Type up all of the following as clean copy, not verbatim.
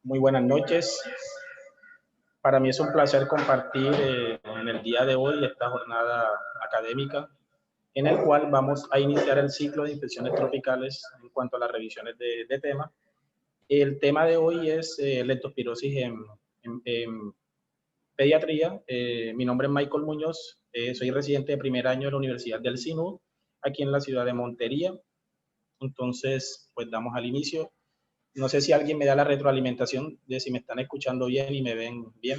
Muy buenas noches. Para mí es un placer compartir en el día de hoy esta jornada académica en el cual vamos a iniciar el ciclo de infecciones tropicales en cuanto a las revisiones de temas. El tema de hoy es leptospirosis en pediatría. Mi nombre es Michael Muñoz, soy residente de primer año de la Universidad del SINUD, aquí en la ciudad de Montería. Entonces, pues damos al inicio. No sé si alguien me da la retroalimentación de si me están escuchando bien y me ven bien.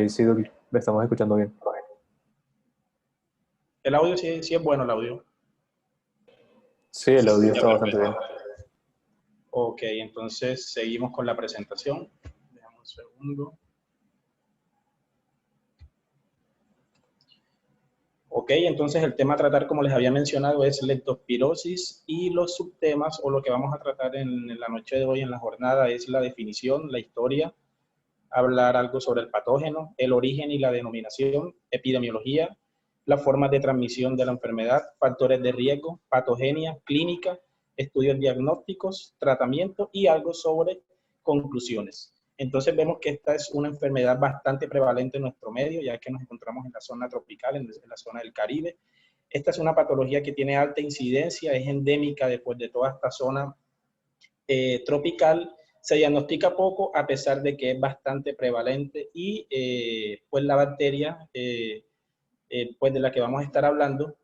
Sí, Duki, me estamos escuchando bien. El audio sí es bueno, el audio. Sí, el audio Ya, está bastante bien. Ok, entonces seguimos con la presentación. Déjame un segundo. Ok, entonces el tema a tratar, como les había mencionado, es leptospirosis y los subtemas o lo que vamos a tratar en la noche de hoy en la jornada es la definición, la historia, hablar algo sobre el patógeno, el origen y la denominación, epidemiología, las formas de transmisión de la enfermedad, factores de riesgo, patogenia, clínica, estudios diagnósticos, tratamiento y algo sobre conclusiones. Entonces vemos que esta es una enfermedad bastante prevalente en nuestro medio, ya que nos encontramos en la zona tropical, en la zona del Caribe. Esta es una patología que tiene alta incidencia, es endémica después de toda esta zona tropical. Se diagnostica poco a pesar de que es bastante prevalente y pues la bacteria pues de la que vamos a estar hablando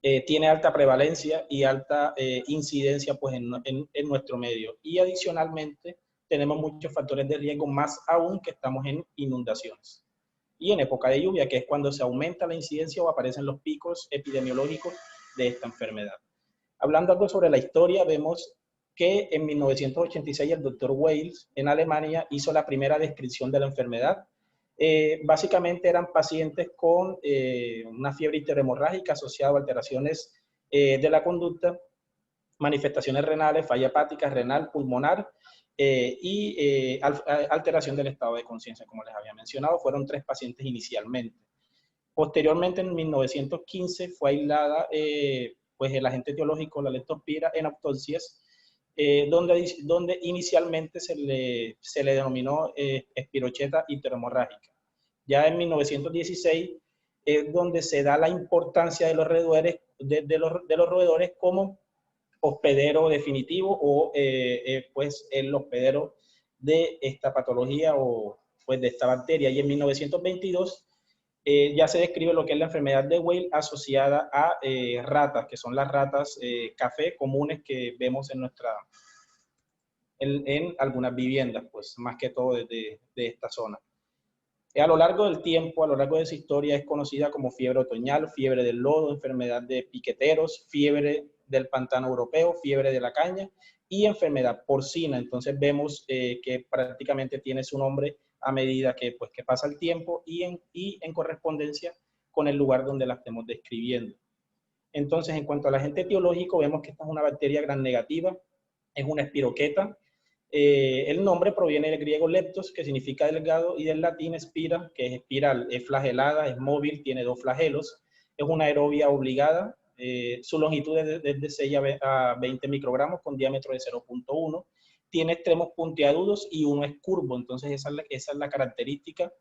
tiene alta prevalencia y alta incidencia pues en nuestro medio. Y adicionalmente tenemos muchos factores de riesgo, más aún que estamos en inundaciones. Y en época de lluvia, que es cuando se aumenta la incidencia o aparecen los picos epidemiológicos de esta enfermedad. Hablando algo sobre la historia, vemos que en 1986 el doctor Wales en Alemania hizo la primera descripción de la enfermedad. Básicamente eran pacientes con una fiebre interhemorrágica asociada a alteraciones de la conducta, manifestaciones renales, falla hepática, renal, pulmonar y alteración del estado de conciencia, como les había mencionado. Fueron 3 pacientes inicialmente. Posteriormente, en 1915, fue aislada pues el agente etiológico, la leptospira, en autopsias, donde inicialmente se le denominó espirocheta interhemorrágica. Ya en 1916 es donde se da la importancia de los roedores, de los roedores como hospedero definitivo o pues el hospedero de esta patología o pues de esta bacteria. Y en 1922 ya se describe lo que es la enfermedad de Weil asociada a ratas, que son las ratas café comunes que vemos en algunas viviendas, pues más que todo de esta zona. A lo largo del tiempo, a lo largo de su historia, es conocida como fiebre otoñal, fiebre del lodo, enfermedad de piqueteros, fiebre del pantano europeo, fiebre de la caña y enfermedad porcina. Entonces vemos que prácticamente tiene su nombre a medida que pasa el tiempo y en correspondencia con el lugar donde la estemos describiendo. Entonces, en cuanto al agente etiológico, vemos que esta es una bacteria gram negativa, es una espiroqueta. El nombre proviene del griego leptos, que significa delgado, y del latín spira, que es espiral, es flagelada, es móvil, tiene 2 flagelos, es una aerobia obligada, su longitud es de 6 a 20 microgramos con diámetro de 0.1, tiene extremos puntiagudos y uno es curvo, entonces esa es la característica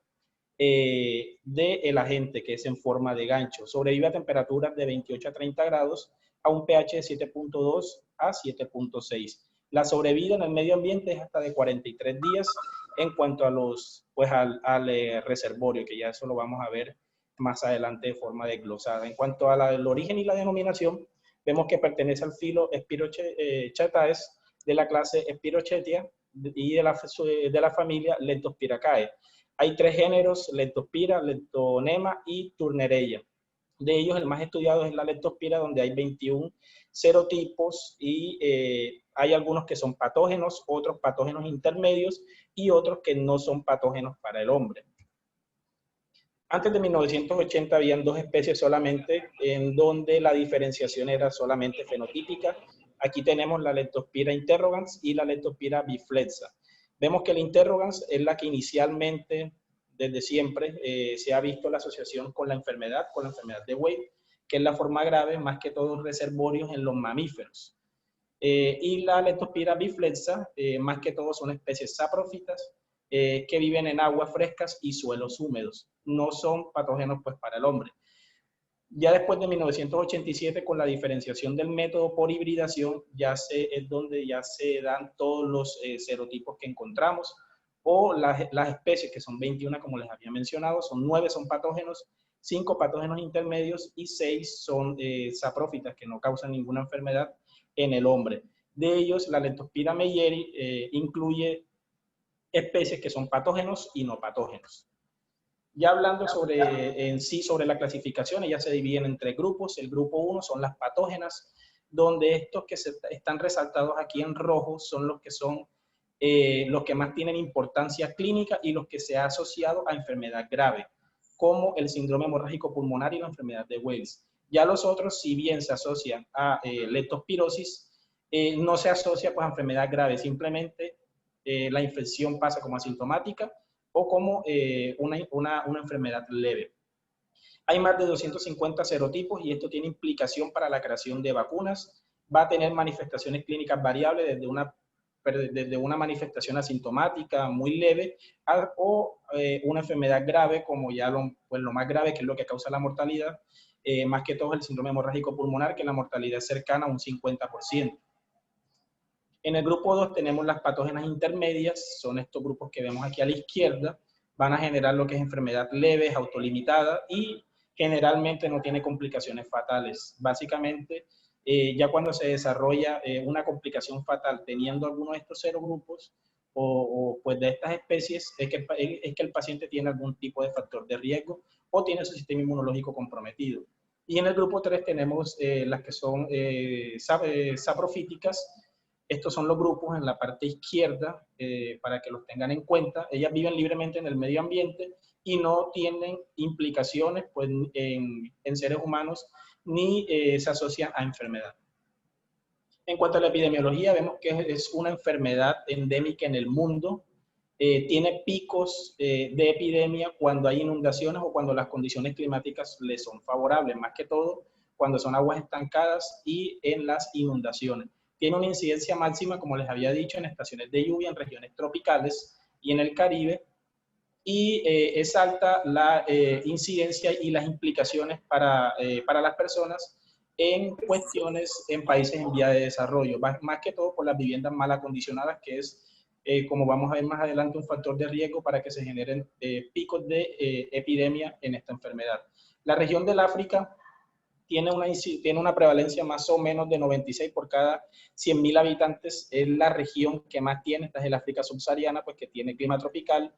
del agente, que es en forma de gancho. Sobrevive a temperaturas de 28 a 30 grados a un pH de 7.2 a 7.6. La sobrevida en el medio ambiente es hasta de 43 días en cuanto a al reservorio, que ya eso lo vamos a ver más adelante de forma desglosada. En cuanto al origen y la denominación, vemos que pertenece al filo Spirochetaes de la clase Spirochetia y de la familia Leptospiraceae. Hay 3 géneros: Leptospira, Leptonema y Turnerella. De ellos, el más estudiado es la leptospira, donde hay 21 serotipos y hay algunos que son patógenos, otros patógenos intermedios y otros que no son patógenos para el hombre. Antes de 1980 habían 2 especies solamente, en donde la diferenciación era solamente fenotípica. Aquí tenemos la Leptospira interrogans y la Leptospira biflexa. Vemos que la interrogans es la que inicialmente, desde siempre, se ha visto la asociación con la enfermedad de Weil, que es la forma grave, más que todo reservorios en los mamíferos. Y la Leptospira biflexa, más que todo son especies saprófitas que viven en aguas frescas y suelos húmedos. No son patógenos pues para el hombre. Ya después de 1987, con la diferenciación del método por hibridación, es donde ya se dan todos los serotipos que encontramos, o las especies, que son 21, como les había mencionado, 9 son patógenos, 5 patógenos intermedios y 6 son saprófitas, que no causan ninguna enfermedad en el hombre. De ellos, la Leptospira meyeri incluye especies que son patógenos y no patógenos. Ya hablando sobre la clasificación, ellas se dividen en 3 grupos. El grupo 1 son las patógenas, donde estos que están resaltados aquí en rojo son los que más tienen importancia clínica y los que se han asociado a enfermedad grave, como el síndrome hemorrágico pulmonar y la enfermedad de Wells. Ya los otros, si bien se asocian a leptospirosis, no se asocia pues, a enfermedad grave, simplemente la infección pasa como asintomática o como una enfermedad leve. Hay más de 250 serotipos y esto tiene implicación para la creación de vacunas. Va a tener manifestaciones clínicas variables desde una manifestación asintomática muy leve o una enfermedad grave, como ya lo más grave, que es lo que causa la mortalidad, más que todo el síndrome hemorrágico pulmonar, que la mortalidad es cercana a un 50%. En el grupo 2 tenemos las patógenas intermedias, son estos grupos que vemos aquí a la izquierda, van a generar lo que es enfermedad leve, autolimitada y generalmente no tiene complicaciones fatales. Básicamente, ya cuando se desarrolla una complicación fatal teniendo alguno de estos serogrupos o pues de estas especies, es que el paciente tiene algún tipo de factor de riesgo o tiene su sistema inmunológico comprometido. Y en el grupo 3 tenemos las que son saprofíticas. Estos son los grupos en la parte izquierda, para que los tengan en cuenta. Ellas viven libremente en el medio ambiente y no tienen implicaciones pues, en seres humanos ni se asocian a enfermedad. En cuanto a la epidemiología, vemos que es una enfermedad endémica en el mundo. Tiene picos de epidemia cuando hay inundaciones o cuando las condiciones climáticas le son favorables, más que todo cuando son aguas estancadas y en las inundaciones. Tiene una incidencia máxima, como les había dicho, en estaciones de lluvia en regiones tropicales y en el Caribe, y es alta la incidencia y las implicaciones para las personas en cuestiones en países en vía de desarrollo, más que todo por las viviendas mal acondicionadas, que es, como vamos a ver más adelante, un factor de riesgo para que se generen picos de epidemia en esta enfermedad. La región del África tiene una prevalencia más o menos de 96 por cada 100.000 habitantes. Es la región que más tiene. Esta es el África subsahariana, pues que tiene clima tropical.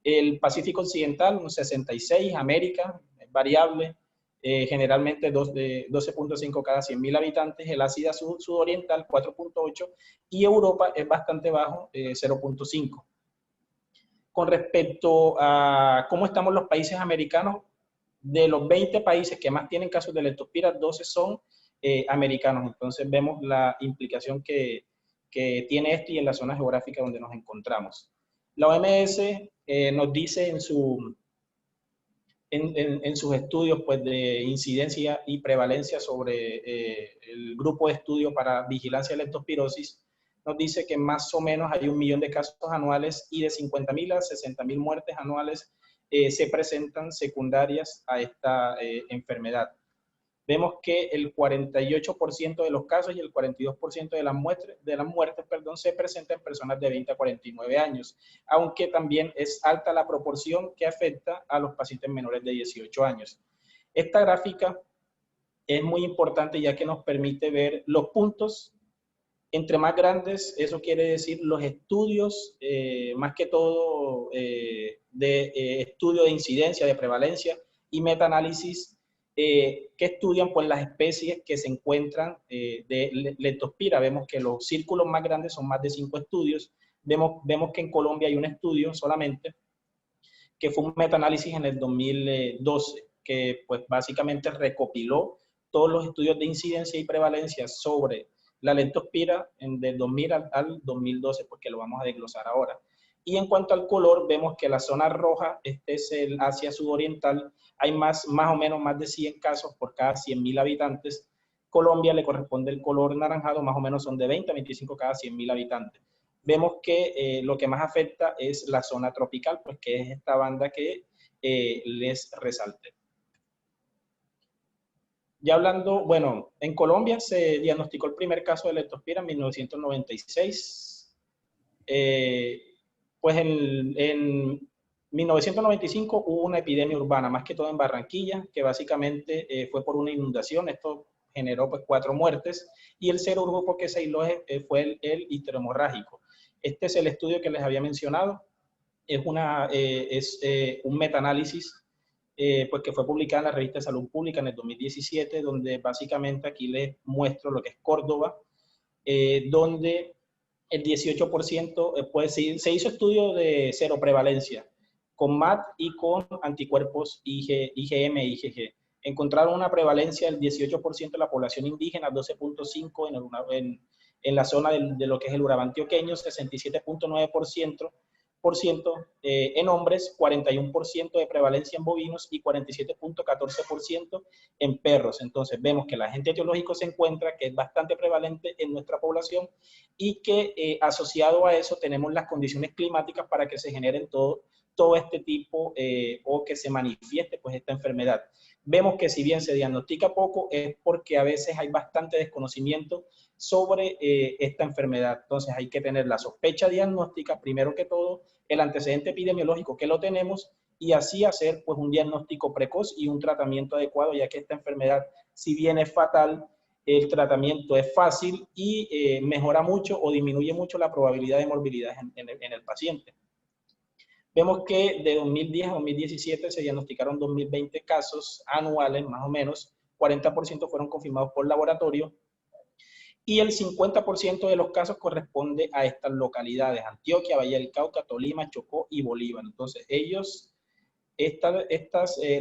El Pacífico Occidental, un 66, América, es variable, generalmente 12.5 cada 100.000 habitantes, el Asia sudoriental 4.8 y Europa es bastante bajo, 0.5. Con respecto a cómo estamos los países americanos, de los 20 países que más tienen casos de leptospira, 12 son americanos. Entonces vemos la implicación que tiene esto y en la zona geográfica donde nos encontramos. La OMS nos dice en sus estudios pues, de incidencia y prevalencia sobre el grupo de estudio para vigilancia de leptospirosis, nos dice que más o menos hay 1 millón de casos anuales y de 50.000 a 60.000 muertes anuales se presentan secundarias a esta enfermedad. Vemos que el 48% de los casos y el 42% de las muertes, se presentan en personas de 20 a 49 años, aunque también es alta la proporción que afecta a los pacientes menores de 18 años. Esta gráfica es muy importante ya que nos permite ver los puntos. Entre más grandes, eso quiere decir los estudios, más que todo estudio de incidencia, de prevalencia y metaanálisis que estudian pues, las especies que se encuentran de leptospira. Vemos que los círculos más grandes son más de 5 estudios. Vemos que en Colombia hay un estudio solamente, que fue un metaanálisis en el 2012, que pues, básicamente recopiló todos los estudios de incidencia y prevalencia sobre la leptospira del 2000 al 2012, porque lo vamos a desglosar ahora. Y en cuanto al color, vemos que la zona roja, este es el Asia sudoriental, hay más o menos más de 100 casos por cada 100.000 habitantes, Colombia le corresponde el color naranjado, más o menos son de 20 a 25 cada 100.000 habitantes. Vemos que lo que más afecta es la zona tropical, pues que es esta banda que les resalté. Ya hablando, bueno, en Colombia se diagnosticó el primer caso de leptospira en 1996. Pues en 1995 hubo una epidemia urbana, más que todo en Barranquilla, que básicamente fue por una inundación. Esto generó pues 4 muertes, y el serogrupo que se aisló fue el histeromorrágico. Este es el estudio que les había mencionado. Es un metaanálisis pues que fue publicada en la revista de Salud Pública en el 2017, donde básicamente aquí les muestro lo que es Córdoba, donde el 18%, pues se hizo estudio de cero prevalencia con MAT y con anticuerpos IgM e IgG. Encontraron una prevalencia del 18% de la población indígena, 12.5% en la zona de lo que es el Urabá antioqueño, 67.9% en hombres, 41% de prevalencia en bovinos y 47.14% en perros. Entonces vemos que el agente etiológico se encuentra, que es bastante prevalente en nuestra población, y que asociado a eso tenemos las condiciones climáticas para que se generen todo este tipo o que se manifieste pues esta enfermedad. Vemos que si bien se diagnostica poco, es porque a veces hay bastante desconocimiento sobre esta enfermedad. Entonces hay que tener la sospecha diagnóstica, primero que todo, el antecedente epidemiológico que lo tenemos, y así hacer pues un diagnóstico precoz y un tratamiento adecuado, ya que esta enfermedad, si bien es fatal, el tratamiento es fácil y mejora mucho o disminuye mucho la probabilidad de morbilidad en el paciente. Vemos que de 2010 a 2017 se diagnosticaron 2020 casos anuales, más o menos, 40% fueron confirmados por laboratorio, y el 50% de los casos corresponde a estas localidades: Antioquia, Valle del Cauca, Tolima, Chocó y Bolívar. Entonces, estas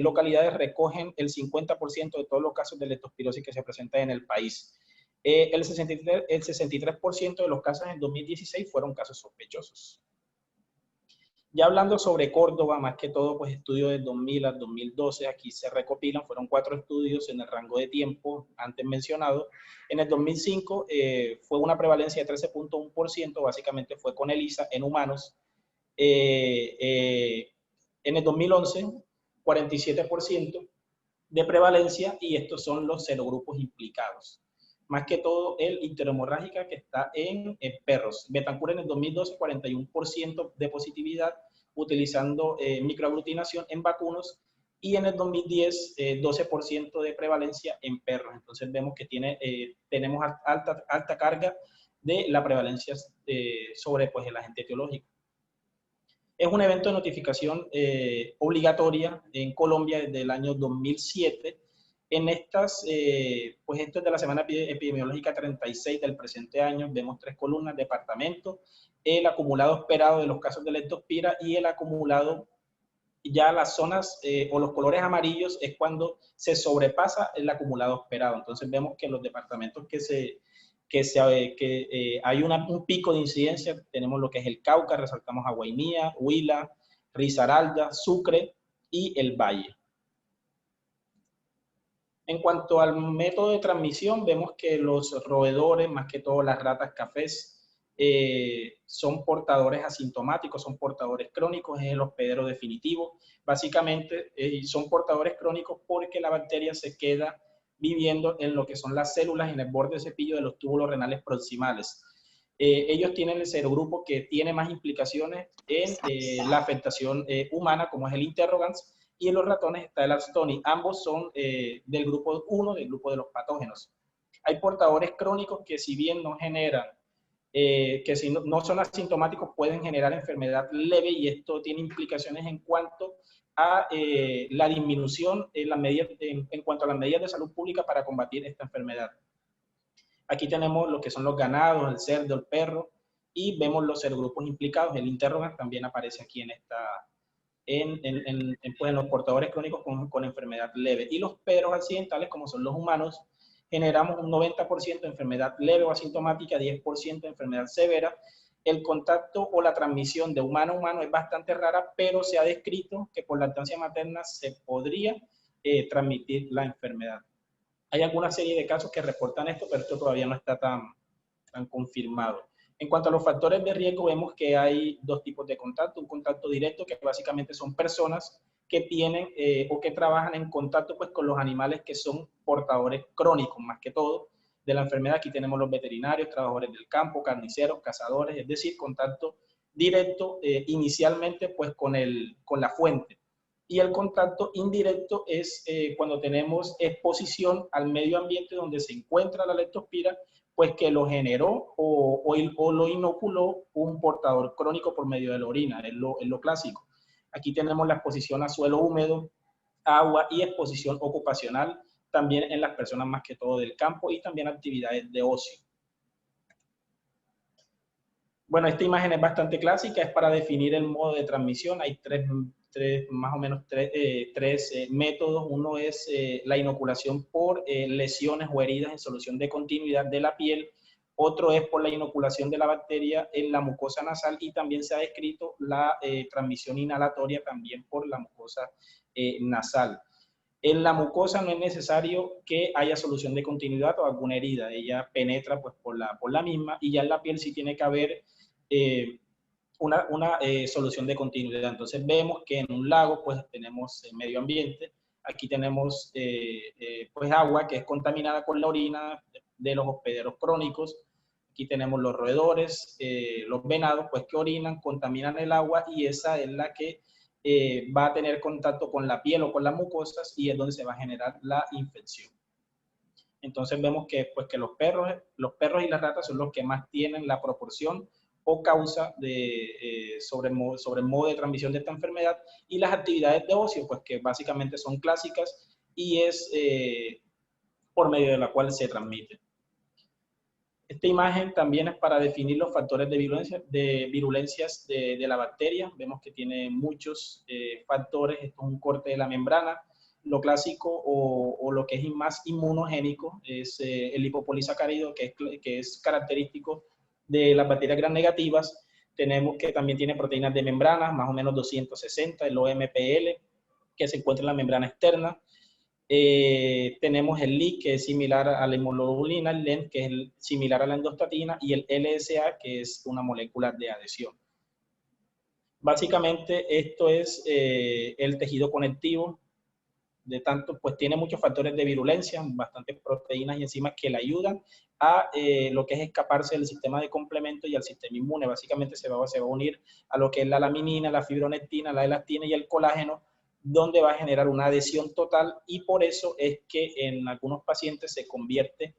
localidades recogen el 50% de todos los casos de leptospirosis que se presentan en el país. El 63% de los casos en 2016 fueron casos sospechosos. Ya hablando sobre Córdoba, más que todo, pues estudios del 2000 al 2012, aquí se recopilan, fueron 4 estudios en el rango de tiempo antes mencionado. En el 2005 fue una prevalencia de 13.1%, básicamente fue con ELISA en humanos. En el 2011, 47% de prevalencia, y estos son los serogrupos implicados. Más que todo el interhemorrágica, que está en perros. Betancur en el 2012, 41% de positividad utilizando microaglutinación en vacunos, y en el 2010, 12% de prevalencia en perros. Entonces vemos que tenemos alta carga de la prevalencia sobre pues, el agente etiológico. Es un evento de notificación obligatoria en Colombia desde el año 2007. En estas, pues esto es de la semana epidemiológica 36 del presente año. Vemos 3 columnas: departamento, el acumulado esperado de los casos de leptospira, y el acumulado, ya las zonas o los colores amarillos es cuando se sobrepasa el acumulado esperado. Entonces vemos que los departamentos hay un pico de incidencia, tenemos lo que es el Cauca, resaltamos a Guainía, Huila, Risaralda, Sucre y el Valle. En cuanto al método de transmisión, vemos que los roedores, más que todo las ratas cafés, son portadores asintomáticos, son portadores crónicos, es el hospedero definitivo. Básicamente son portadores crónicos porque la bacteria se queda viviendo en lo que son las células en el borde del cepillo de los túbulos renales proximales. Ellos tienen el serogrupo que tiene más implicaciones en la afectación humana, como es el interrogans, y en los ratones está el Astoni. Ambos son del grupo 1, del grupo de los patógenos. Hay portadores crónicos que, si bien no generan, que si no son asintomáticos, pueden generar enfermedad leve, y esto tiene implicaciones en cuanto a la disminución en cuanto a las medidas de salud pública para combatir esta enfermedad. Aquí tenemos lo que son los ganados, el cerdo, el perro, y vemos los serogrupos implicados. El interrogant también aparece aquí en los portadores crónicos con enfermedad leve. Y los perros accidentales, como son los humanos, generamos un 90% de enfermedad leve o asintomática, 10% de enfermedad severa. El contacto o la transmisión de humano a humano es bastante rara, pero se ha descrito que por lactancia materna se podría transmitir la enfermedad. Hay alguna serie de casos que reportan esto, pero esto todavía no está tan confirmado. En cuanto a los factores de riesgo, vemos que hay dos tipos de contacto. Un contacto directo, que básicamente son personas que tienen o que trabajan en contacto pues, con los animales que son portadores crónicos, más que todo, de la enfermedad. Aquí tenemos los veterinarios, trabajadores del campo, carniceros, cazadores, es decir, contacto directo inicialmente pues, con la fuente. Y el contacto indirecto es cuando tenemos exposición al medio ambiente donde se encuentra la leptospira, pues que lo generó o lo inoculó un portador crónico por medio de la orina, es lo clásico. Aquí tenemos la exposición a suelo húmedo, agua y exposición ocupacional, también en las personas más que todo del campo y también actividades de ocio. Bueno, esta imagen es bastante clásica, es para definir el modo de transmisión. Hay más o menos tres métodos. Uno es la inoculación por lesiones o heridas en solución de continuidad de la piel. Otro es por la inoculación de la bacteria en la mucosa nasal y también se ha descrito la transmisión inhalatoria también por la mucosa nasal. En la mucosa no es necesario que haya solución de continuidad o alguna herida, ella penetra pues, por la misma, y ya en la piel sí tiene que haber una solución de continuidad. Entonces vemos que en un lago pues tenemos el medio ambiente, aquí tenemos pues agua que es contaminada con la orina de los hospederos crónicos, aquí tenemos los roedores, los venados pues que orinan, contaminan el agua y esa es la que va a tener contacto con la piel o con las mucosas y es donde se va a generar la infección. Entonces vemos que, pues, que los perros y las ratas son los que más tienen la proporción o causa sobre el modo de transmisión de esta enfermedad, y las actividades de ocio, pues que básicamente son clásicas y es por medio de la cual se transmite. Esta imagen también es para definir los factores de virulencias de la bacteria. Vemos que tiene muchos factores. Esto es un corte de la membrana. Lo clásico o lo que es más inmunogénico es el lipopolisacárido, que es característico de las bacterias gram negativas. Tenemos que también tiene proteínas de membrana, más o menos 260, el OMPL, que se encuentra en la membrana externa. Tenemos el LIC, que es similar a la inmunoglobulina, el LEN, que es similar a la endostatina, y el LSA, que es una molécula de adhesión. Básicamente, esto es el tejido conectivo, de tanto, pues tiene muchos factores de virulencia, bastantes proteínas y enzimas que le ayudan a lo que es escaparse del sistema de complemento y al sistema inmune. Básicamente se va a unir a lo que es la laminina, la fibronectina, la elastina y el colágeno, donde va a generar una adhesión total, y por eso es que en algunos pacientes se convierte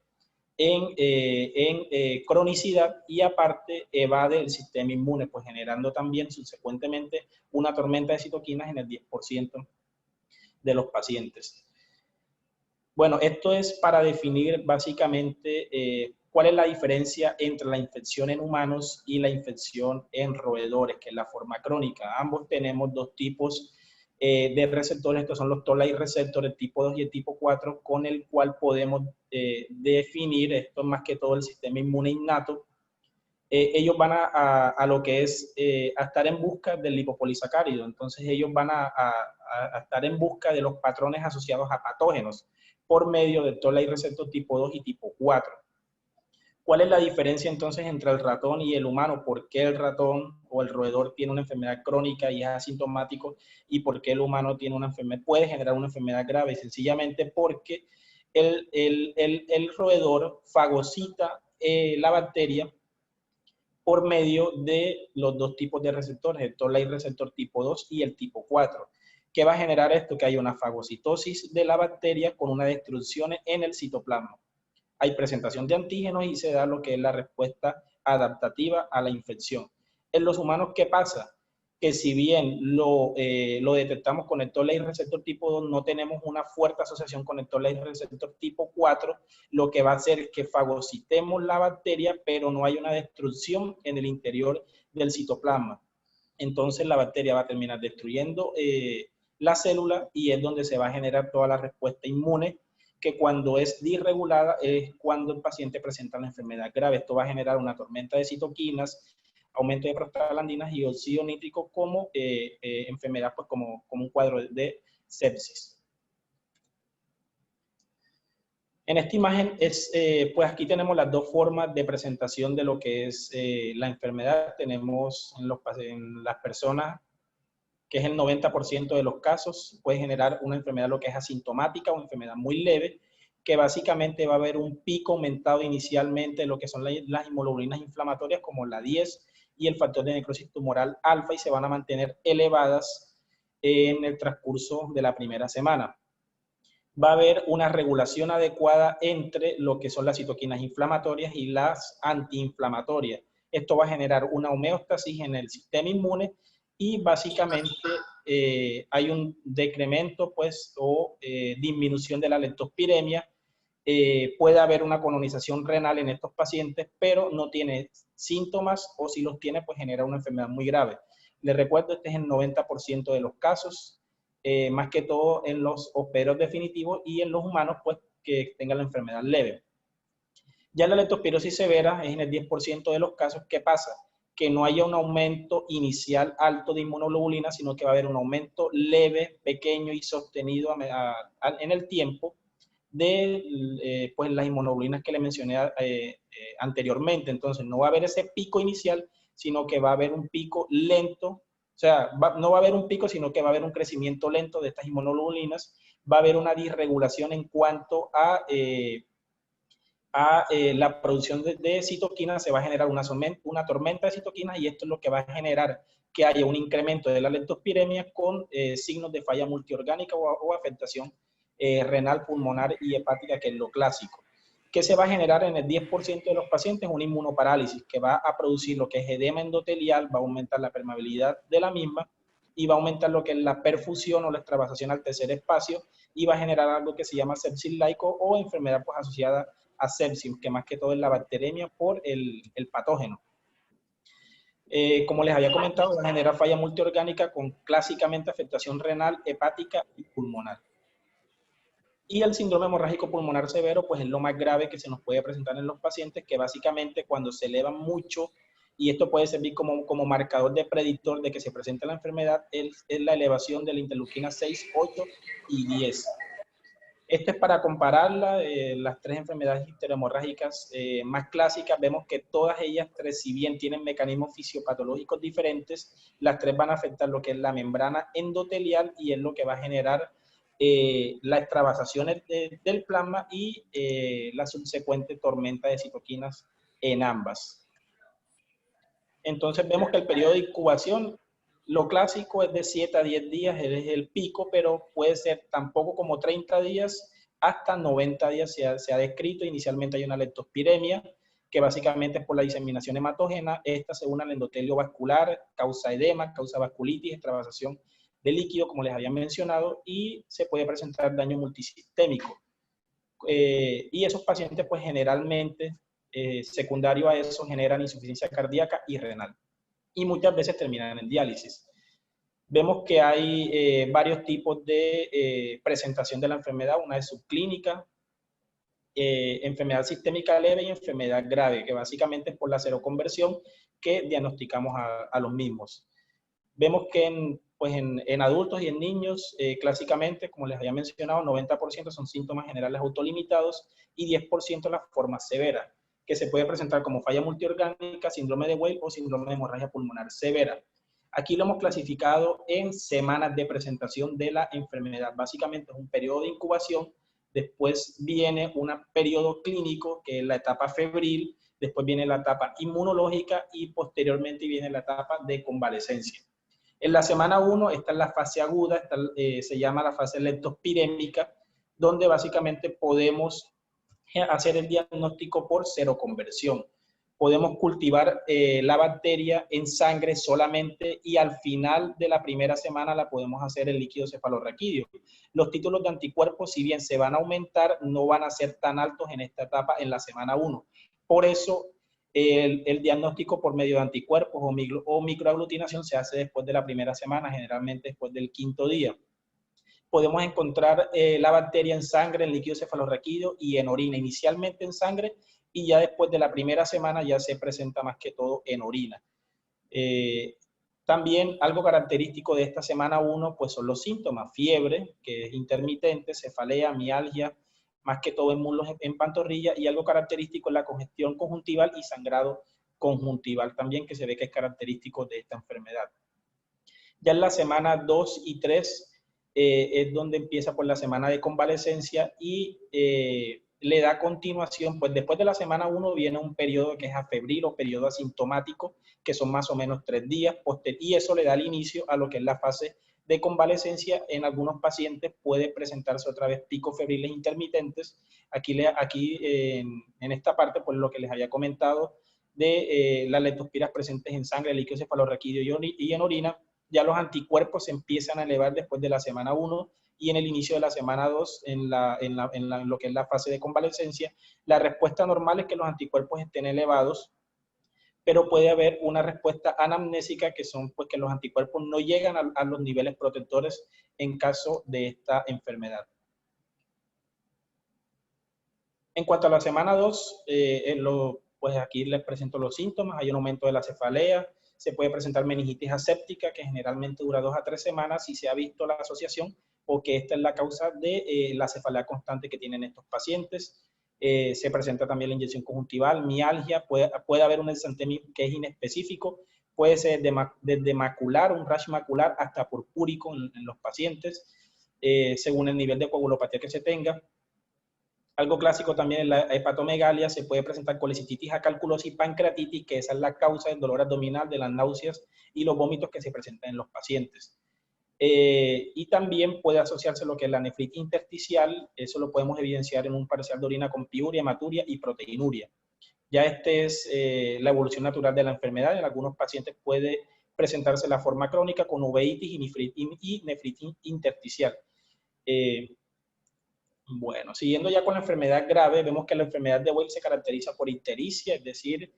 en cronicidad y aparte evade el sistema inmune, pues generando también subsecuentemente una tormenta de citoquinas en el 10% de los pacientes. Bueno, esto es para definir básicamente cuál es la diferencia entre la infección en humanos y la infección en roedores, que es la forma crónica. Ambos tenemos dos tipos de receptores, estos son los Toll-like receptores, el tipo 2 y el tipo 4, con el cual podemos definir, esto más que todo el sistema inmune innato. Ellos van a lo que es a estar en busca del lipopolisacárido, entonces ellos van a estar en busca de los patrones asociados a patógenos por medio del Toll-like receptor tipo 2 y tipo 4. ¿Cuál es la diferencia entonces entre el ratón y el humano? ¿Por qué el ratón o el roedor tiene una enfermedad crónica y es asintomático, y por qué el humano tiene una enfermedad, puede generar una enfermedad grave? Sencillamente porque el roedor fagocita la bacteria por medio de los dos tipos de receptores, el Toll-like receptor tipo 2 y el tipo 4. ¿Qué va a generar esto? Que hay una fagocitosis de la bacteria con una destrucción en el citoplasma. Hay presentación de antígenos y se da lo que es la respuesta adaptativa a la infección. En los humanos, ¿qué pasa? Que si bien lo detectamos con el Toll-like receptor tipo 2, no tenemos una fuerte asociación con el Toll-like receptor tipo 4, lo que va a hacer es que fagocitemos la bacteria, pero no hay una destrucción en el interior del citoplasma. Entonces la bacteria va a terminar destruyendo la célula y es donde se va a generar toda la respuesta inmune, que cuando es disregulada es cuando el paciente presenta la enfermedad grave. Esto va a generar una tormenta de citoquinas, aumento de prostaglandinas y óxido nítrico como enfermedad, pues como un cuadro de sepsis. En esta imagen, pues aquí tenemos las dos formas de presentación de lo que es la enfermedad. Tenemos en las personas, que es el 90% de los casos, puede generar una enfermedad lo que es asintomática o enfermedad muy leve, que básicamente va a haber un pico aumentado inicialmente de lo que son las inmunoglobulinas inflamatorias como la 10 y el factor de necrosis tumoral alfa, y se van a mantener elevadas en el transcurso de la primera semana. Va a haber una regulación adecuada entre lo que son las citoquinas inflamatorias y las antiinflamatorias. Esto va a generar una homeostasis en el sistema inmune y básicamente hay un decremento pues, o disminución de la leptospiremia. Puede haber una colonización renal en estos pacientes, pero no tiene síntomas, o si los tiene, pues genera una enfermedad muy grave. Les recuerdo, este es el 90% de los casos, más que todo en los hospederos definitivos y en los humanos, pues que tengan la enfermedad leve. Ya la leptospirosis severa es en el 10% de los casos. ¿Qué pasa? Que no haya un aumento inicial alto de inmunoglobulina, sino que va a haber un aumento leve, pequeño y sostenido en el tiempo de pues las inmunoglobulinas que le mencioné anteriormente. Entonces no va a haber ese pico inicial, sino que va a haber un pico lento. O sea, no va a haber un pico, sino que va a haber un crecimiento lento de estas inmunoglobulinas. Va a haber una disregulación en cuanto a la producción de citoquinas. Se va a generar una tormenta de citoquinas, y esto es lo que va a generar que haya un incremento de la leptospiremia con signos de falla multiorgánica o afectación renal, pulmonar y hepática, que es lo clásico. ¿Qué se va a generar en el 10% de los pacientes? Una inmunoparálisis que va a producir lo que es edema endotelial, va a aumentar la permeabilidad de la misma y va a aumentar lo que es la perfusión o la extravasación al tercer espacio, y va a generar algo que se llama sepsis laico o enfermedad pues asociada a sepsis, que más que todo es la bacteremia por el patógeno. Como les había comentado, va a generar falla multiorgánica con clásicamente afectación renal, hepática y pulmonar. Y el síndrome hemorrágico pulmonar severo, pues es lo más grave que se nos puede presentar en los pacientes, que básicamente cuando se eleva mucho, y esto puede servir como marcador de predictor de que se presenta la enfermedad, es la elevación de la interleuquina 6, 8 y 10. Esto es para compararla, las tres enfermedades histohemorrágicas más clásicas. Vemos que todas ellas tres, si bien tienen mecanismos fisiopatológicos diferentes, las tres van a afectar lo que es la membrana endotelial, y es lo que va a generar las extravasaciones del plasma y la subsecuente tormenta de citoquinas en ambas. Entonces vemos que el periodo de incubación, lo clásico es de 7 a 10 días, es el pico, pero puede ser tampoco como 30 días, hasta 90 días se ha descrito. Inicialmente hay una leptospiremia, que básicamente es por la diseminación hematógena. Esta se une al endotelio vascular, causa edema, causa vasculitis, extravasación de líquido, como les había mencionado, y se puede presentar daño multisistémico. Y esos pacientes, pues generalmente, secundario a eso, generan insuficiencia cardíaca y renal, y muchas veces terminan en diálisis. Vemos que hay varios tipos de presentación de la enfermedad. Una es subclínica, enfermedad sistémica leve y enfermedad grave, que básicamente es por la seroconversión que diagnosticamos a los mismos. Vemos que pues en adultos y en niños, clásicamente, como les había mencionado, 90% son síntomas generales autolimitados y 10% las formas severas, que se puede presentar como falla multiorgánica, síndrome de Weil o síndrome de hemorragia pulmonar severa. Aquí lo hemos clasificado en semanas de presentación de la enfermedad. Básicamente es un periodo de incubación, después viene un periodo clínico, que es la etapa febril, después viene la etapa inmunológica y posteriormente viene la etapa de convalecencia. En la semana 1 está en la fase aguda, se llama la fase leptospirémica, donde básicamente podemos hacer el diagnóstico por seroconversión. Podemos cultivar la bacteria en sangre solamente, y al final de la primera semana la podemos hacer en líquido cefalorraquídeo. Los títulos de anticuerpos, si bien se van a aumentar, no van a ser tan altos en esta etapa, en la semana 1. Por eso el diagnóstico por medio de anticuerpos o microaglutinación se hace después de la primera semana, generalmente después del 5.º día. Podemos encontrar la bacteria en sangre, en líquido cefalorraquídeo y en orina, inicialmente en sangre, y ya después de la primera semana ya se presenta más que todo en orina. También algo característico de esta semana 1 pues son los síntomas: fiebre, que es intermitente, cefalea, mialgia, más que todo en muslos, en pantorrilla, y algo característico es la congestión conjuntival y sangrado conjuntival también, que se ve que es característico de esta enfermedad. Ya en la semana 2 y 3 es donde empieza por la semana de convalecencia y le da continuación, pues después de la semana 1 viene un periodo que es afebril o periodo asintomático, que son más o menos 3 días, y eso le da el inicio a lo que es la fase de convalecencia. En algunos pacientes puede presentarse otra vez picos febriles intermitentes. Aquí en esta parte, pues lo que les había comentado de las leptospiras presentes en sangre, líquido cefalorraquídeo y en orina, ya los anticuerpos se empiezan a elevar después de la semana 1 y en el inicio de la semana 2, en lo que es la fase de convalecencia. La respuesta normal es que los anticuerpos estén elevados, pero puede haber una respuesta anamnésica, que son pues que los anticuerpos no llegan a los niveles protectores en caso de esta enfermedad. En cuanto a la semana 2, pues aquí les presento los síntomas. Hay un aumento de la cefalea, se puede presentar meningitis aséptica, que generalmente dura 2 a 3 semanas, si se ha visto la asociación o que esta es la causa de la cefalea constante que tienen estos pacientes. Se presenta también la inyección conjuntival, mialgia, puede haber un exantema que es inespecífico, puede ser desde macular, un rash macular, hasta purpúrico en los pacientes, según el nivel de coagulopatía que se tenga. Algo clásico también es la hepatomegalia, se puede presentar colecititis acalculosa y pancreatitis, que esa es la causa del dolor abdominal, de las náuseas y los vómitos que se presentan en los pacientes. Y también puede asociarse lo que es la nefritis intersticial, eso lo podemos evidenciar en un parcial de orina con piuria, hematuria y proteinuria. Ya es la evolución natural de la enfermedad. En algunos pacientes puede presentarse la forma crónica con uveitis y nefritis intersticial. Bueno, siguiendo ya con la enfermedad grave, vemos que la enfermedad de Weill se caracteriza por ictericia, es decir,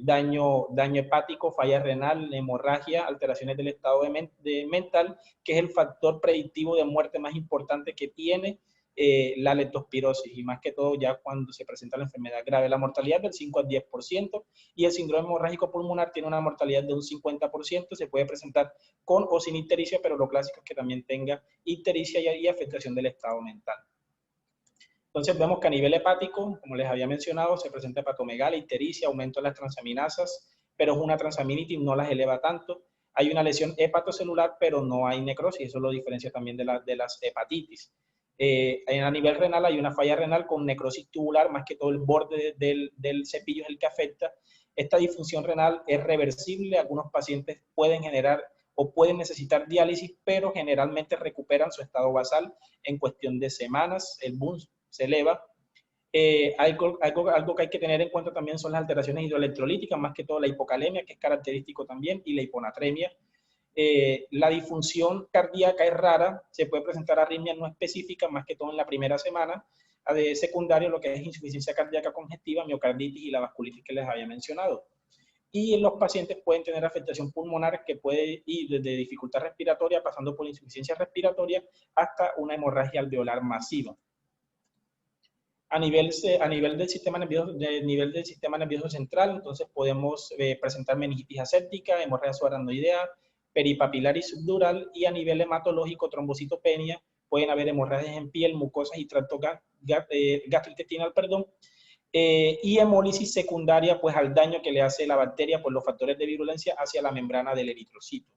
daño hepático, falla renal, hemorragia, alteraciones del estado mental, que es el factor predictivo de muerte más importante que tiene la leptospirosis, y más que todo ya cuando se presenta la enfermedad grave. La mortalidad del 5 al 10%, y el síndrome hemorrágico pulmonar tiene una mortalidad de un 50%, se puede presentar con o sin ictericia, pero lo clásico es que también tenga ictericia y afectación del estado mental. Entonces vemos que a nivel hepático, como les había mencionado, se presenta hepatomegalia, ictericia, aumento de las transaminasas, pero es una transaminitis, no las eleva tanto. Hay una lesión hepatocelular, pero no hay necrosis, eso lo diferencia también de las hepatitis. A nivel renal hay una falla renal con necrosis tubular, más que todo el borde del cepillo es el que afecta. Esta disfunción renal es reversible, algunos pacientes pueden generar o pueden necesitar diálisis, pero generalmente recuperan su estado basal en cuestión de semanas, el BUN se eleva. Algo que hay que tener en cuenta también son las alteraciones hidroelectrolíticas, más que todo la hipocalemia, que es característico también, y la hiponatremia. La disfunción cardíaca es rara, se puede presentar arritmias no específicas, más que todo en la primera semana. De secundario, lo que es insuficiencia cardíaca congestiva, miocarditis y la vasculitis que les había mencionado. Y los pacientes pueden tener afectación pulmonar que puede ir desde dificultad respiratoria, pasando por insuficiencia respiratoria, hasta una hemorragia alveolar masiva. A nivel del sistema nervioso central, entonces podemos presentar meningitis aséptica, hemorragia subaracnoidea, peripapilar y subdural, y a nivel hematológico, trombocitopenia, pueden haber hemorragias en piel, mucosas y tracto gastrointestinal, y hemólisis secundaria, pues al daño que le hace la bacteria por los factores de virulencia hacia la membrana del eritrocito.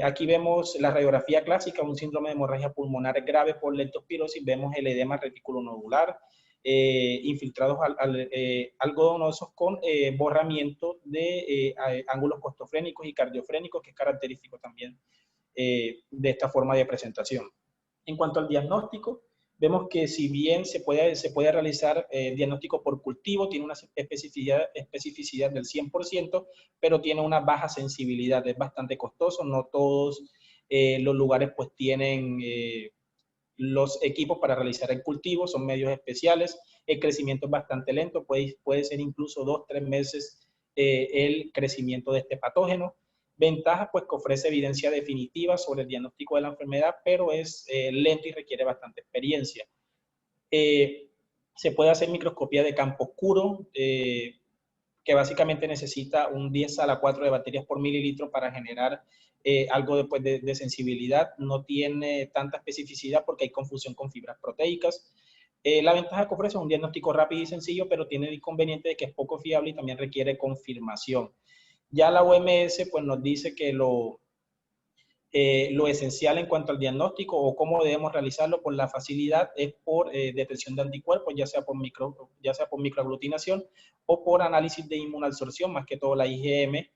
Aquí vemos la radiografía clásica, un síndrome de hemorragia pulmonar grave por leptospirosis. Vemos el edema reticulonodular, infiltrados algodonosos con borramiento de ángulos costofrénicos y cardiofrénicos, que es característico también de esta forma de presentación. En cuanto al diagnóstico, vemos que si bien se puede realizar diagnóstico por cultivo, tiene una especificidad del 100%, pero tiene una baja sensibilidad, es bastante costoso, no todos los lugares pues tienen los equipos para realizar el cultivo, son medios especiales, el crecimiento es bastante lento, puede ser incluso 2-3 meses el crecimiento de este patógeno. Ventaja, pues que ofrece evidencia definitiva sobre el diagnóstico de la enfermedad, pero es lento y requiere bastante experiencia. Se puede hacer microscopía de campo oscuro, que básicamente necesita un 10 a la 4 de bacterias por mililitro para generar algo después de sensibilidad. No tiene tanta especificidad porque hay confusión con fibras proteicas. La ventaja que ofrece es un diagnóstico rápido y sencillo, pero tiene el inconveniente de que es poco fiable y también requiere confirmación. Ya la OMS pues, nos dice que lo esencial en cuanto al diagnóstico o cómo debemos realizarlo por la facilidad es por detección de anticuerpos, ya sea por microaglutinación o por análisis de inmunoabsorción, más que todo la IgM,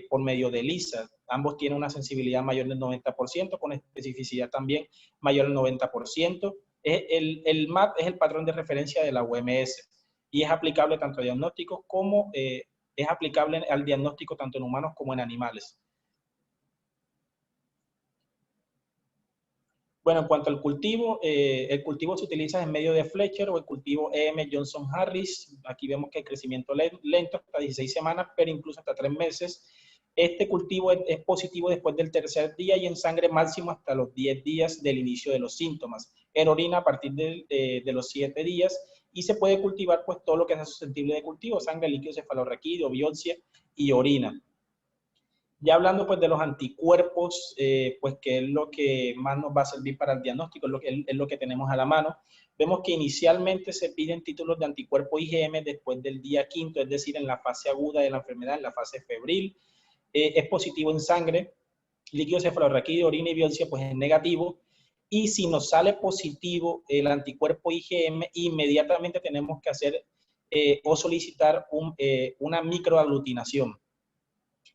por medio de ELISA. Ambos tienen una sensibilidad mayor del 90%, con especificidad también mayor del 90%. El MAP es el patrón de referencia de la OMS y es aplicable tanto a diagnósticos como es aplicable al diagnóstico tanto en humanos como en animales. Bueno, en cuanto al cultivo, el cultivo se utiliza en medio de Fletcher o el cultivo EM Johnson Harris. Aquí vemos que el crecimiento lento hasta 16 semanas, pero incluso hasta 3 meses. Este cultivo es positivo después del tercer día y en sangre máximo hasta los 10 días del inicio de los síntomas. En orina a partir de los 7 días y se puede cultivar pues todo lo que sea susceptible de cultivo, sangre, líquido cefalorraquídeo, biopsia y orina. Ya hablando pues de los anticuerpos, pues que es lo que más nos va a servir para el diagnóstico, es lo que tenemos a la mano. Vemos que inicialmente se piden títulos de anticuerpo IgM después del día quinto, es decir, en la fase aguda de la enfermedad, en la fase febril. Es positivo en sangre, líquido cefalorraquídeo, orina y biopsia pues es negativo. Y si nos sale positivo el anticuerpo IgM, inmediatamente tenemos que hacer o solicitar una microaglutinación.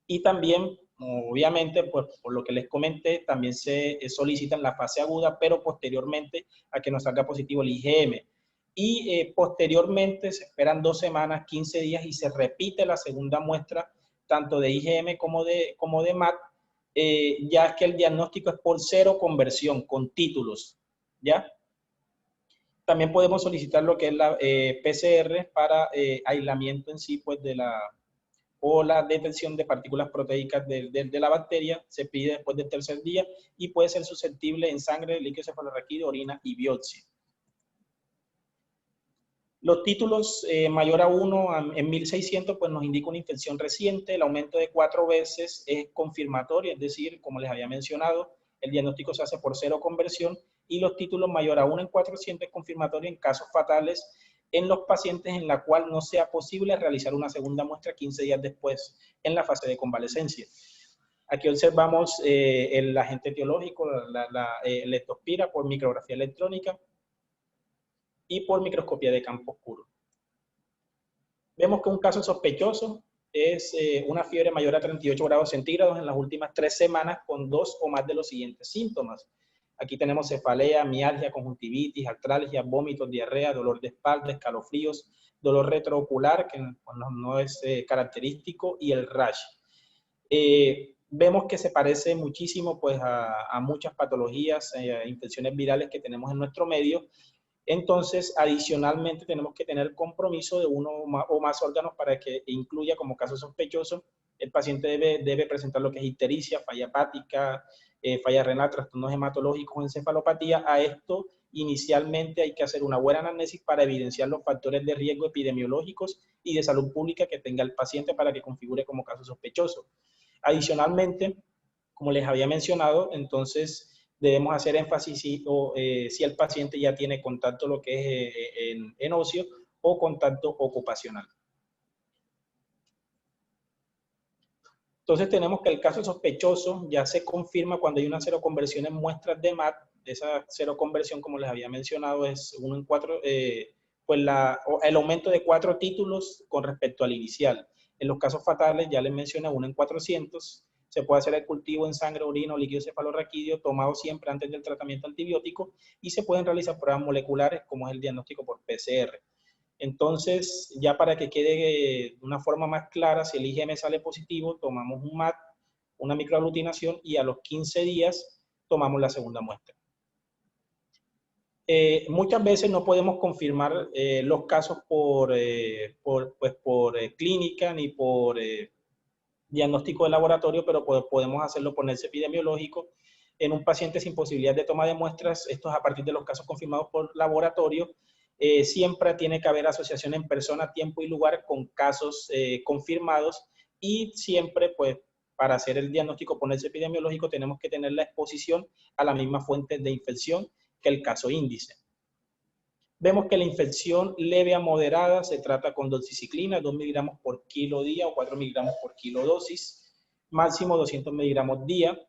Y también, obviamente, pues, por lo que les comenté, también se solicita en la fase aguda, pero posteriormente a que nos salga positivo el IgM. Y posteriormente se esperan 2 semanas, 15 días y se repite la segunda muestra, tanto de IgM como de MAT, ya que el diagnóstico es por cero conversión, con títulos, ¿ya? También podemos solicitar lo que es la PCR para aislamiento en sí, pues, o la detección de partículas proteicas de la bacteria, se pide después del tercer día y puede ser susceptible en sangre, líquido cefalorraquídeo, orina y biopsia. Los títulos mayor a 1 en 1600 pues nos indica una infección reciente, el aumento de 4 veces es confirmatorio, es decir, como les había mencionado, el diagnóstico se hace por cero conversión y los títulos mayor a 1 en 400 es confirmatorio en casos fatales en los pacientes en la cual no sea posible realizar una segunda muestra 15 días después en la fase de convalecencia. Aquí observamos el agente etiológico, la leptospira por micrografía electrónica y por microscopía de campo oscuro. Vemos que un caso sospechoso es una fiebre mayor a 38 grados centígrados en las últimas 3 semanas con 2 o más de los siguientes síntomas. Aquí tenemos cefalea, mialgia, conjuntivitis, artralgia, vómitos, diarrea, dolor de espalda, escalofríos, dolor retroocular, que no es característico, y el rash. Vemos que se parece muchísimo pues, a muchas patologías, infecciones virales que tenemos en nuestro medio. Entonces, adicionalmente, tenemos que tener compromiso de uno o más órganos para que incluya como caso sospechoso. El paciente debe presentar lo que es ictericia, falla hepática, falla renal, trastornos hematológicos o encefalopatía. A esto, inicialmente, hay que hacer una buena anamnesis para evidenciar los factores de riesgo epidemiológicos y de salud pública que tenga el paciente para que configure como caso sospechoso. Adicionalmente, como les había mencionado, entonces debemos hacer énfasis si el paciente ya tiene contacto lo que es en ocio o contacto ocupacional. Entonces tenemos que el caso sospechoso ya se confirma cuando hay una seroconversión en muestras de MAT. Esa seroconversión, como les había mencionado, es 1 en 4, pues el aumento de 4 títulos con respecto al inicial. En los casos fatales, ya les mencioné, 1 en 400. Se puede hacer el cultivo en sangre, orina o líquido cefalorraquídeo tomado siempre antes del tratamiento antibiótico y se pueden realizar pruebas moleculares como es el diagnóstico por PCR. Entonces, ya para que quede de una forma más clara, si el IgM sale positivo, tomamos un MAT, una microaglutinación y a los 15 días tomamos la segunda muestra. Muchas veces no podemos confirmar los casos por clínica ni por diagnóstico de laboratorio, pero podemos hacerlo por nexo epidemiológico. En un paciente sin posibilidad de toma de muestras, esto es a partir de los casos confirmados por laboratorio, siempre tiene que haber asociación en persona, tiempo y lugar con casos confirmados, y siempre, pues, para hacer el diagnóstico por ese epidemiológico tenemos que tener la exposición a la misma fuente de infección que el caso índice. Vemos que la infección leve a moderada se trata con doxiciclina, 2 miligramos por kilo día o 4 miligramos por kilo dosis, máximo 200 miligramos día.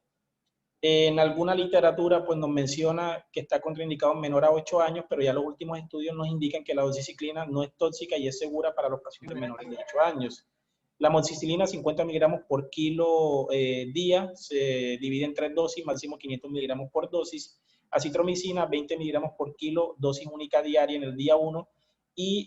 En alguna literatura pues nos menciona que está contraindicado en menor a 8 años, pero ya los últimos estudios nos indican que la doxiciclina no es tóxica y es segura para los pacientes menores de 8 años. La amoxicilina, 50 miligramos por kilo día, se divide en 3 dosis, máximo 500 miligramos por dosis. Acitromicina, 20 miligramos por kilo, dosis única diaria en el día 1, y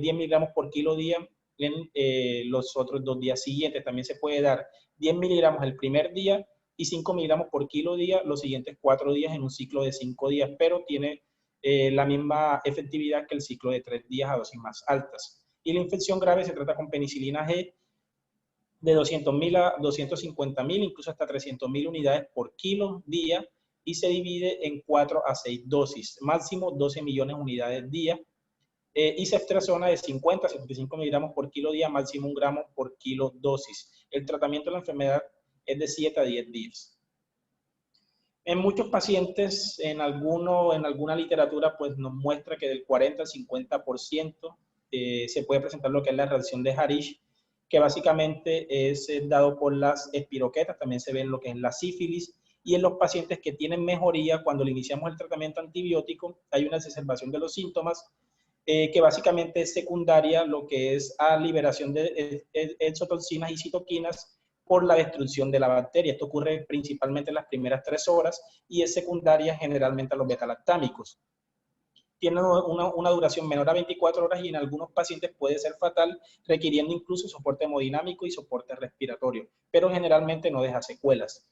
10 miligramos por kilo día en los otros 2 días siguientes. También se puede dar 10 miligramos el primer día y 5 miligramos por kilo día los siguientes 4 días en un ciclo de 5 días, pero tiene la misma efectividad que el ciclo de 3 días a dosis más altas. Y la infección grave se trata con penicilina G de 200.000 a 250.000, incluso hasta 300.000 unidades por kilo día, y se divide en 4 a 6 dosis, máximo 12 millones de unidades día. Y ceftriaxona de 50 a 75 miligramos por kilo día, máximo 1 gramo por kilo dosis. El tratamiento de la enfermedad es de 7 a 10 días. En muchos pacientes, en alguna literatura, pues nos muestra que del 40 al 50% se puede presentar lo que es la reacción de Harish, que básicamente es dado por las espiroquetas. También se ve en lo que es la sífilis, y en los pacientes que tienen mejoría, cuando le iniciamos el tratamiento antibiótico, hay una exacerbación de los síntomas, que básicamente es secundaria lo que es a liberación de exotoxinas y citoquinas por la destrucción de la bacteria. Esto ocurre principalmente en las primeras 3 horas y es secundaria generalmente a los betalactámicos. Tiene una duración menor a 24 horas y en algunos pacientes puede ser fatal, requiriendo incluso soporte hemodinámico y soporte respiratorio, pero generalmente no deja secuelas.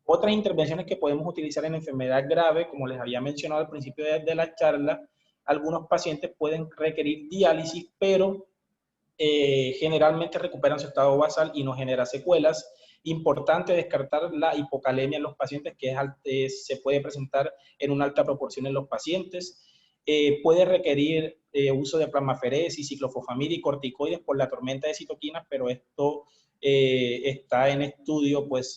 Otras intervenciones que podemos utilizar en enfermedad grave, como les había mencionado al principio de la charla, algunos pacientes pueden requerir diálisis, pero generalmente recuperan su estado basal y no genera secuelas. Importante descartar la hipocalemia en los pacientes, que se puede presentar en una alta proporción en los pacientes. Puede requerir uso de plasmaferesis, ciclofosfamida y corticoides por la tormenta de citoquinas, pero esto está en estudio, pues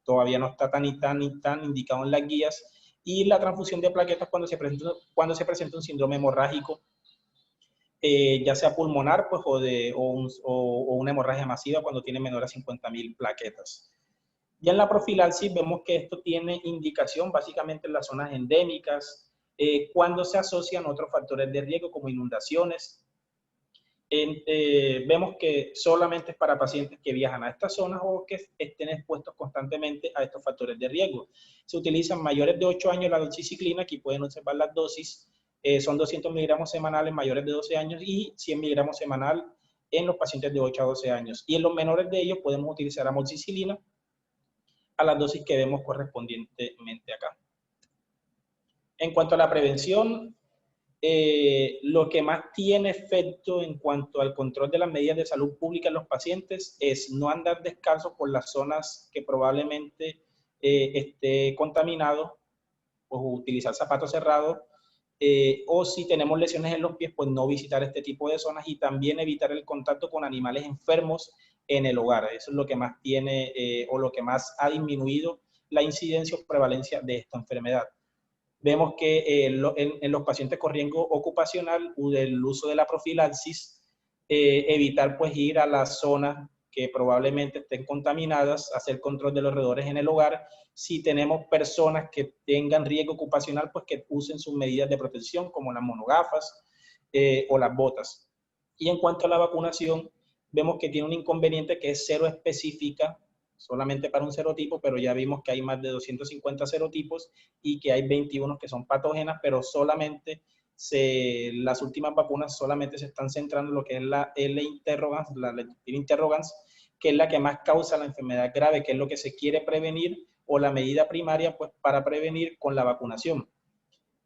todavía no está tan indicado en las guías. Y la transfusión de plaquetas cuando se presenta un síndrome hemorrágico, ya sea pulmonar, pues, o una hemorragia masiva cuando tiene menor a 50.000 plaquetas. Ya en la profilaxis vemos que esto tiene indicación básicamente en las zonas endémicas, cuando se asocian otros factores de riesgo como inundaciones. Vemos que solamente es para pacientes que viajan a estas zonas o que estén expuestos constantemente a estos factores de riesgo. Se utilizan mayores de 8 años la doxiciclina, aquí pueden observar las dosis, son 200 miligramos semanales mayores de 12 años y 100 miligramos semanal en los pacientes de 8 a 12 años. Y en los menores de ellos podemos utilizar amoxicilina a las dosis que vemos correspondientemente acá. En cuanto a la prevención, lo que más tiene efecto en cuanto al control de las medidas de salud pública en los pacientes es no andar descalzos por las zonas que probablemente esté contaminado, pues utilizar zapatos cerrados, o si tenemos lesiones en los pies, pues no visitar este tipo de zonas, y también evitar el contacto con animales enfermos en el hogar. Eso es lo que más tiene o lo que más ha disminuido la incidencia o prevalencia de esta enfermedad. Vemos que en los pacientes con riesgo ocupacional, del uso de la profilaxis, evitar pues ir a las zonas que probablemente estén contaminadas, hacer control de los roedores en el hogar. Si tenemos personas que tengan riesgo ocupacional, pues que usen sus medidas de protección, como las monogafas o las botas. Y en cuanto a la vacunación, vemos que tiene un inconveniente que es cero específica, solamente para un serotipo, pero ya vimos que hay más de 250 serotipos y que hay 21 que son patógenas, pero solamente las últimas vacunas solamente se están centrando en lo que es la L interrogans, la interrogans, que es la que más causa la enfermedad grave, que es lo que se quiere prevenir, o la medida primaria pues para prevenir con la vacunación.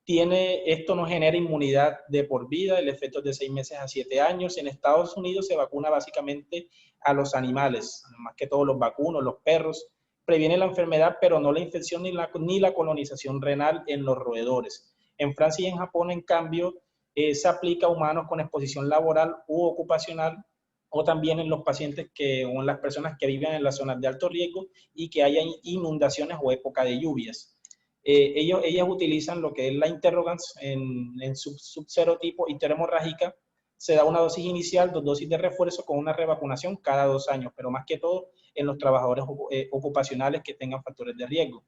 Esto no genera inmunidad de por vida, el efecto es de 6 meses a 7 años. En Estados Unidos se vacuna básicamente a los animales, más que todos los vacunos, los perros. Previene la enfermedad, pero no la infección ni la colonización renal en los roedores. En Francia y en Japón, en cambio, Se aplica a humanos con exposición laboral u ocupacional, o también en los pacientes o en las personas que viven en las zonas de alto riesgo y que haya inundaciones o época de lluvias. Ellas utilizan lo que es la interrogans en subserotipo interhemorrágica. Se da una dosis inicial, 2 dosis de refuerzo con una revacunación cada 2 años, pero más que todo en los trabajadores ocupacionales que tengan factores de riesgo.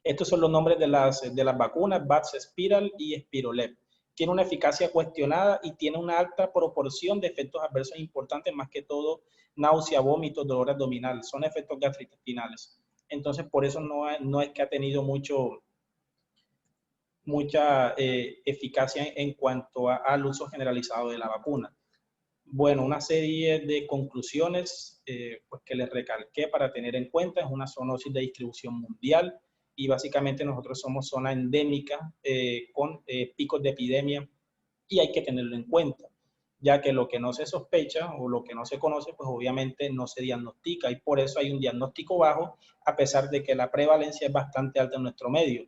Estos son los nombres de las vacunas, BATS, Spiral y Spirolev. Tiene una eficacia cuestionada y tiene una alta proporción de efectos adversos importantes, más que todo náusea, vómitos, dolor abdominal. Son efectos gastrointestinales. Entonces, por eso no es que ha tenido mucha eficacia en cuanto al uso generalizado de la vacuna. Bueno, una serie de conclusiones pues que les recalqué para tener en cuenta. Es una zoonosis de distribución mundial y básicamente nosotros somos zona endémica con picos de epidemia y hay que tenerlo en cuenta, ya que lo que no se sospecha o lo que no se conoce, pues obviamente no se diagnostica y por eso hay un diagnóstico bajo, a pesar de que la prevalencia es bastante alta en nuestro medio.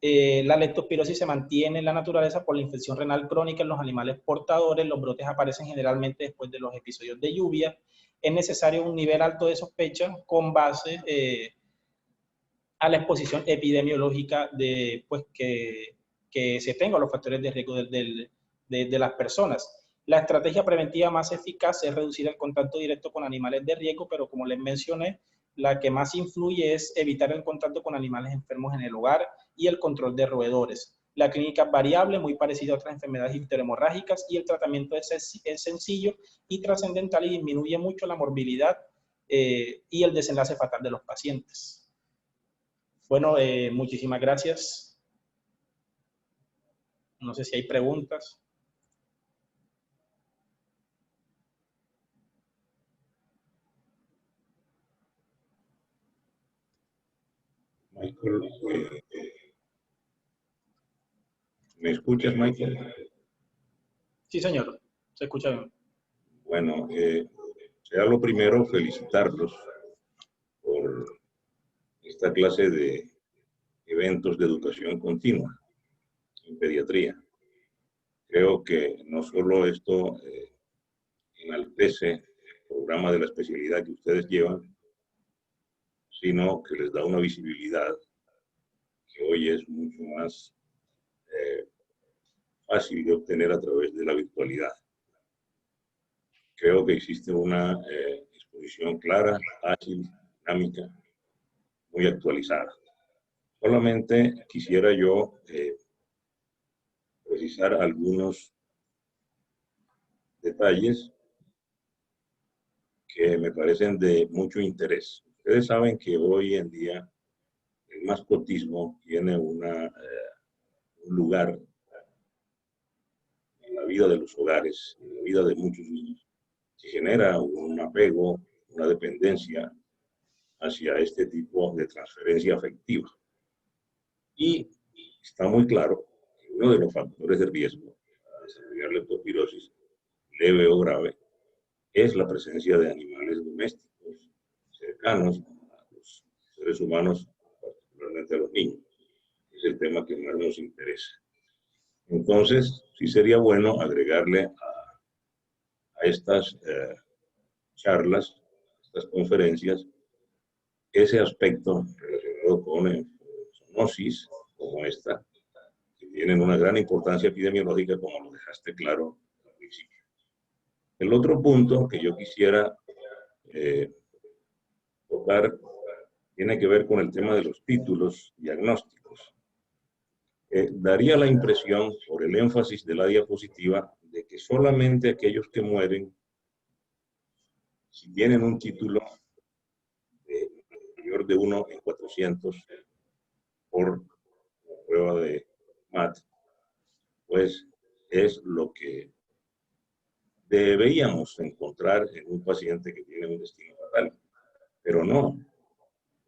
La leptospirosis se mantiene en la naturaleza por la infección renal crónica en los animales portadores. Los brotes aparecen generalmente después de los episodios de lluvia. Es necesario un nivel alto de sospecha con base a la exposición epidemiológica pues, que se tenga, los factores de riesgo de las personas. La estrategia preventiva más eficaz es reducir el contacto directo con animales de riesgo, pero como les mencioné, la que más influye es evitar el contacto con animales enfermos en el hogar y el control de roedores. La clínica es variable, muy parecida a otras enfermedades interhemorrágicas, y el tratamiento es sencillo y trascendental y disminuye mucho la morbilidad y el desenlace fatal de los pacientes. Bueno, muchísimas gracias. No sé si hay preguntas. Michael, ¿me escuchas, Michael? Sí, señor, se escucha bien. Bueno, será lo primero felicitarlos por esta clase de eventos de educación continua en pediatría. Creo que no solo esto enaltece el programa de la especialidad que ustedes llevan, sino que les da una visibilidad que hoy es mucho más fácil de obtener a través de la virtualidad. Creo que existe una exposición clara, ágil, dinámica, muy actualizada. Solamente quisiera yo precisar algunos detalles que me parecen de mucho interés. Ustedes saben que hoy en día el mascotismo tiene un lugar en la vida de los hogares, en la vida de muchos niños. Se genera un apego, una dependencia hacia este tipo de transferencia afectiva. Y está muy claro que uno de los factores de riesgo para desarrollar leptospirosis leve o grave es la presencia de animales domésticos cercanos a los seres humanos, particularmente a los niños. Es el tema que más nos interesa. Entonces, sí sería bueno agregarle a estas charlas, estas conferencias, ese aspecto relacionado con zoonosis como esta, que tienen una gran importancia epidemiológica, como lo dejaste claro al principio. El otro punto que yo quisiera tocar tiene que ver con el tema de los títulos diagnósticos. Daría la impresión, por el énfasis de la diapositiva, de que solamente aquellos que mueren, si tienen un título mayor de 1 en 400 por prueba de MAT, pues es lo que deberíamos encontrar en un paciente que tiene un destino fatal. Pero no,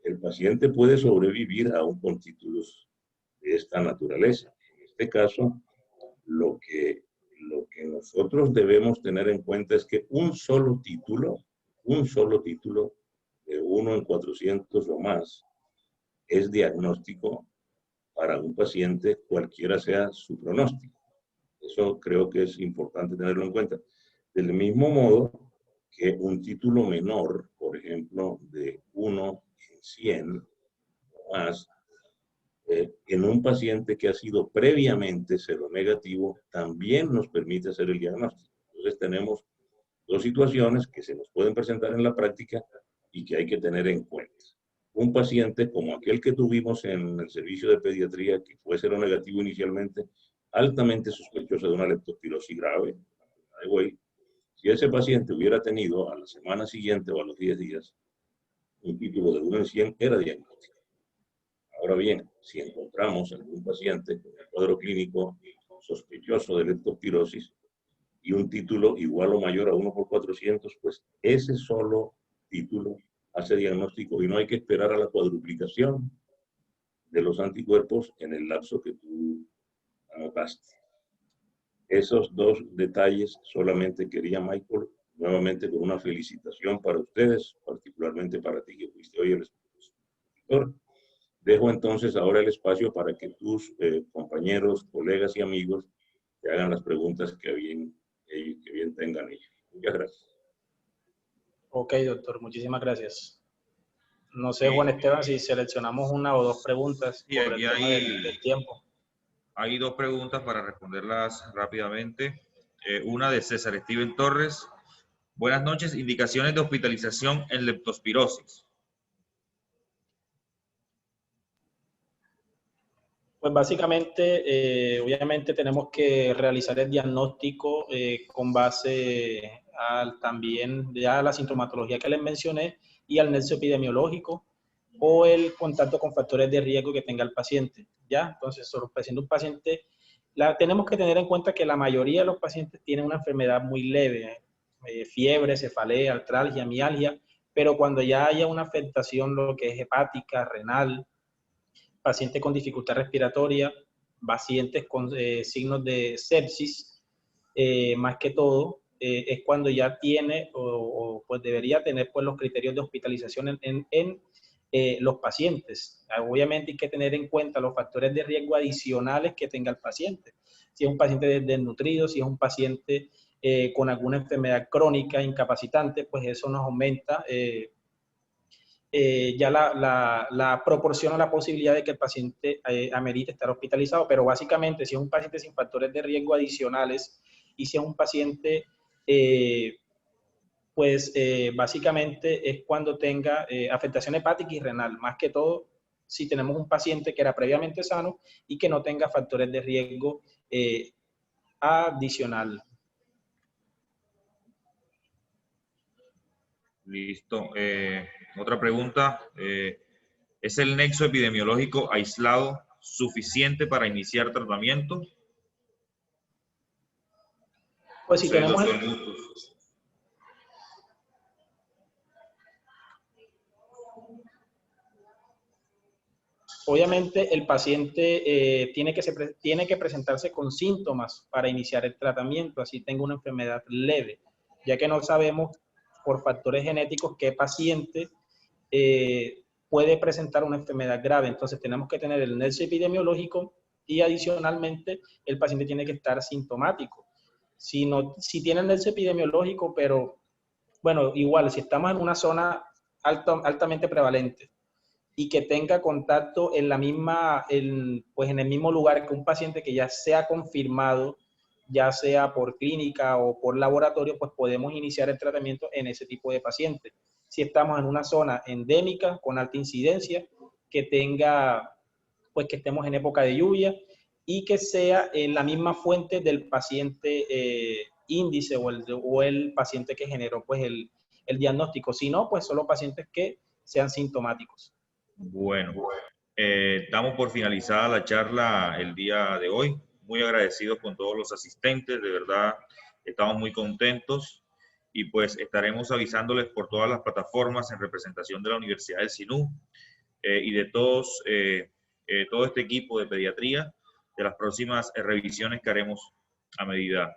el paciente puede sobrevivir aún con títulos de esta naturaleza. En este caso, lo que nosotros debemos tener en cuenta es que un solo título de 1 en 400 o más es diagnóstico para un paciente, cualquiera sea su pronóstico. Eso creo que es importante tenerlo en cuenta. Del mismo modo que un título menor, por ejemplo, de 1 en 100 o más, en un paciente que ha sido previamente seronegativo, también nos permite hacer el diagnóstico. Entonces tenemos dos situaciones que se nos pueden presentar en la práctica y que hay que tener en cuenta. Un paciente como aquel que tuvimos en el servicio de pediatría, que fue seronegativo inicialmente, altamente sospechoso de una leptospirosis grave, si ese paciente hubiera tenido a la semana siguiente o a los 10 días un título de 1 en 100, era diagnóstico. Ahora bien, si encontramos algún paciente con el cuadro clínico sospechoso de leptospirosis y un título igual o mayor a 1 por 400, pues ese solo título hace diagnóstico y no hay que esperar a la cuadruplicación de los anticuerpos en el lapso que tú anotaste. Esos dos detalles solamente quería, Michael, nuevamente con una felicitación para ustedes, particularmente para ti que fuiste hoy el expositor. Dejo entonces ahora el espacio para que tus compañeros, colegas y amigos te hagan las preguntas que bien tengan ellos. Muchas gracias. Ok, doctor, muchísimas gracias. No sé, Juan Esteban, si seleccionamos una o dos preguntas Sí, por aquí el tema del tiempo. Hay dos preguntas para responderlas rápidamente. Una de César Steven Torres. Buenas noches, indicaciones de hospitalización en leptospirosis. Pues básicamente, obviamente tenemos que realizar el diagnóstico con base al también ya la sintomatología que les mencioné y al nexo epidemiológico o el contacto con factores de riesgo que tenga el paciente. ¿Ya? Entonces, siendo un paciente, tenemos que tener en cuenta que la mayoría de los pacientes tienen una enfermedad muy leve, fiebre, cefalea, artralgia, mialgia, pero cuando ya haya una afectación, lo que es hepática, renal, paciente con dificultad respiratoria, pacientes con signos de sepsis, más que todo, es cuando ya tiene o pues debería tener pues los criterios de hospitalización en los pacientes. Obviamente hay que tener en cuenta los factores de riesgo adicionales que tenga el paciente. Si es un paciente desnutrido, si es un paciente con alguna enfermedad crónica, incapacitante, pues eso nos aumenta ya la proporciona la posibilidad de que el paciente amerite estar hospitalizado, pero básicamente si es un paciente sin factores de riesgo adicionales y si es un paciente, básicamente es cuando tenga afectación hepática y renal, más que todo si tenemos un paciente que era previamente sano y que no tenga factores de riesgo adicional. Listo. Otra pregunta. ¿Es el nexo epidemiológico aislado suficiente para iniciar tratamiento? Pues si tenemos obviamente el paciente tiene que presentarse con síntomas para iniciar el tratamiento, así tenga una enfermedad leve, ya que no sabemos por factores genéticos qué paciente puede presentar una enfermedad grave. Entonces tenemos que tener el nexo epidemiológico y adicionalmente el paciente tiene que estar sintomático. Si tiene el nexo epidemiológico, pero bueno, igual, si estamos en una zona altamente prevalente, y que tenga contacto en el mismo lugar que un paciente que ya sea confirmado, ya sea por clínica o por laboratorio, pues podemos iniciar el tratamiento en ese tipo de pacientes. Si estamos en una zona endémica con alta incidencia, que estemos en época de lluvia y que sea en la misma fuente del paciente índice o el paciente que generó pues el diagnóstico. Si no, pues solo pacientes que sean sintomáticos. Bueno, damos por finalizada la charla el día de hoy. Muy agradecidos con todos los asistentes, de verdad estamos muy contentos y pues estaremos avisándoles por todas las plataformas en representación de la Universidad del Sinú y de todo este equipo de pediatría de las próximas revisiones que haremos a medida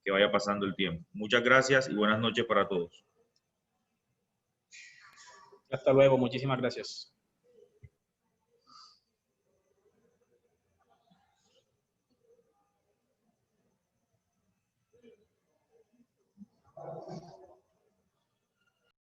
que vaya pasando el tiempo. Muchas gracias y buenas noches para todos. Hasta luego, muchísimas gracias.